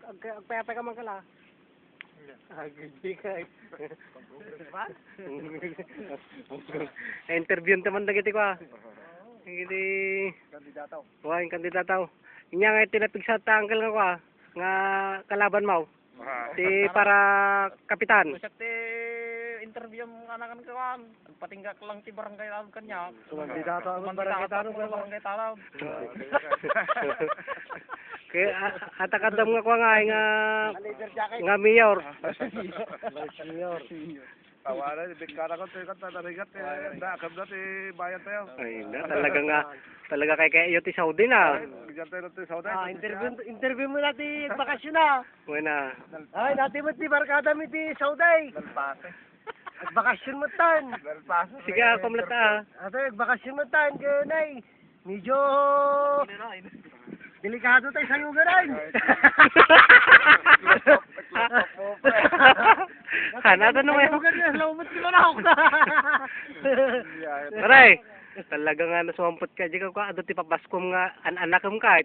Agpayapay ka man kala. Agdi ka. Interview teman dagiti ko. Hindi Kandidato. wah kandidato. Inya nga tinapig sa tanggal nga ko nga kalaban mo. Ti para kapitan. Sakti interview mga anak ko kan. Patinggak lang ti barangay tawag kanya. Kandidato ang barangay Barangay barangay tawag. Kaya atakadam nga ko nga mayor. Mayor. Tawanan, bigkara ko tayo kata narigat nakam na bayan tayo. Ay na talaga kay iyo ti Saudi na. Bigyan tayo natin sa Interview mo natin bakasyon na. Wala. Ay, natin mo ti barkada mi ti Saudi. Dalpase. Nagbakasyon mo tan. Dalpase. Sige, kumlata. Ato, nagbakasyon mo tan. Ganay. Medyo delikado tayo sa lugaran. Hanata nung yung lugar niya. Laumot sila na ako. Aray, talaga nga nasuwampot ka. Di ka ko, ado ti papaskom nga anak mo ka.